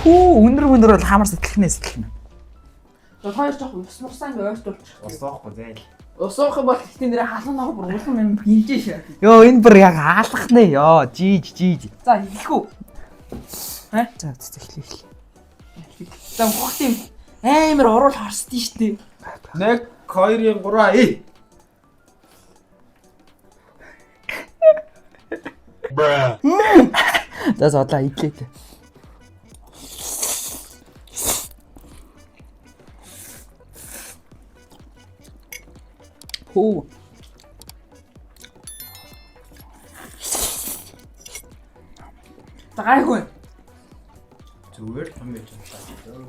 Өнөр бол хаамар сэтгэлнэ. За хоёр жоох мусмусаа ингэ ойртуулчих. Усоохгүй зайл. Усуух юм бол ихний нэрээ халуунаа бүр улам юм гинжээ шээ. Йоо энэ бүр яг хаалгах нэ. Йоо жиж. За эхлэх үү. За эхлэе. За хогт юм амар орол харсдээ штэ. 1 2 3 Бра. За зодлаа идлээ. Хөө. Тагайгүй. Зүгээр юм байж байна.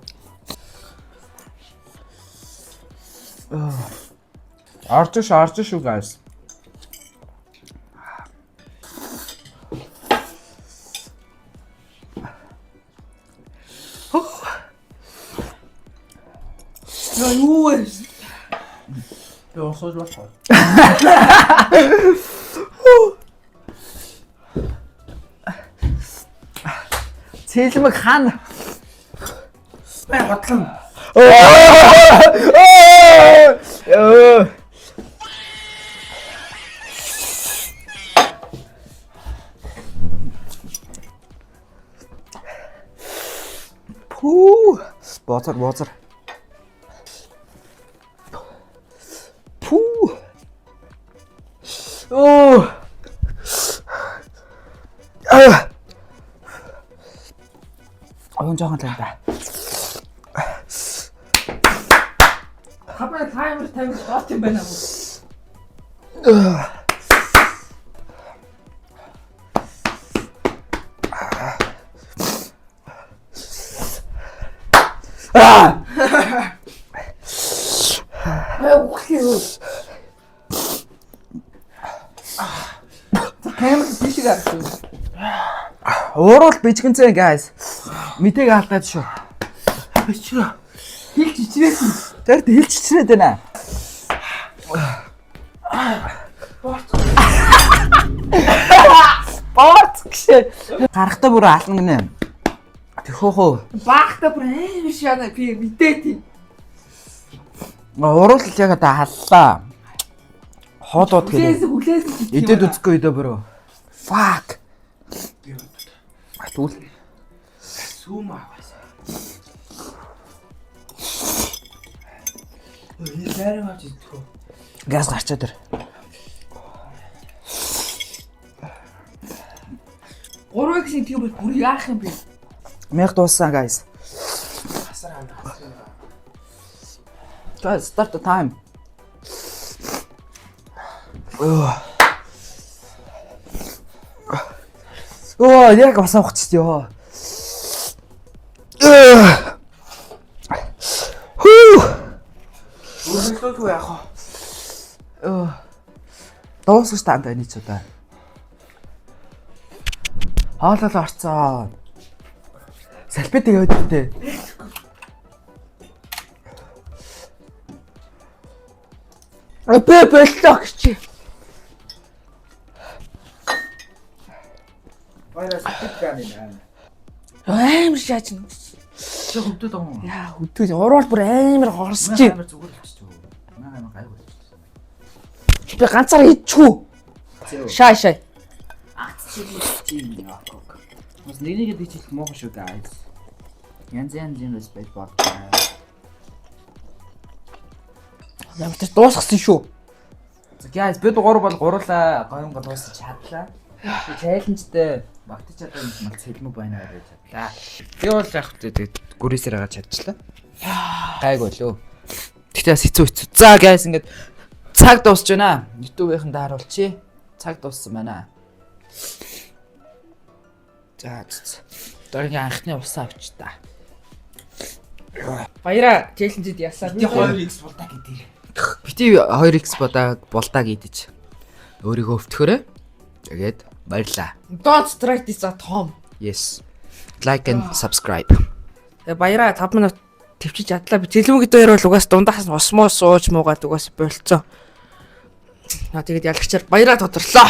Орж шүү guys. Юу вэ? Би осож болохгүй. Цэлмэг хаана? Бай бодлон. Пүү. Боцор. Пүү. Он жоохон тань. Хабаа таймер тавих дот юм байна уу? Камер тийш гарсан. Уурал бичгэнцээ guys. Мэтээг алдаад шүү. Бичрээ. Хилж ичрээсэн. Тэр хэлж чичрээд байна. Бот гэж. Гарахтаа бүр ална гинэ. Тэхөөхөө. Баахта бүр амар шана би мэдээти. Уурал яг одоо халлаа. Хоолууд Хүлээс гэлээ. хүлээс. Идэд үзэхгүй дөө бөрөө. Fuck. Атул. Сүүм аваасаа. Энэ зарим авч идэх. Газ гарчаад ир. Гурван гэсэн тийм бол бүр яах юм бэ? Мэг дууссан guys. Хасар хандаа. Guys, start the time. Яг бас авахч ёо. Үргэлжлүүлгүй яах вэ? Дуусах танд байна ч удаа. Хаалал орцоо. Салбит тэгээд үтээ. Боллоо чи. Баяраа сэтгэл ганы наа. Амар шааж. Чи хөвдөд юм. Яа хөтөж урал бүр амар хорсож. Амар зүгээр болчих. Амар гай болчих. Би ганцаар идчихүү. Шай. Тийм яах вэ? Бас нэгийг дийчих муухай шүү guys. Янз respect болтой. Яг тэр дуусгасан шүү. За guys бид гур бол гурлаа гоёнго дуусч чадлаа. Би чаленжтэй багтаж чадсан юм бол сэлмэг байна гэж чадлаа. Би бол яг тэгээд гүрээсээр агаад чадчихлаа. Гайг болоо. Тэгтээ бас хэцүү. За guys ингээд цаг дуусч байна. YouTube-ийнхэн дааруулчих. Цаг дууссан байна. За. Дараагийн анхны усаа авч та. Баяра челленжид ясаа. Би 2x болдоо гэдэг. Бити 2x болдаа гэдэж. Өөрийгөө өвтгөхөөрэй. Тэгээд баярлаа. Don't strike this at home. Yes. Like and subscribe. Баяра 5 минут төвчиж ядлаа. Зэлмэг дээр бол угаас дундаас нь осмоо сууж муугаад угаас болцоо. Тэгээд ялагчаар баяра тодорлоо.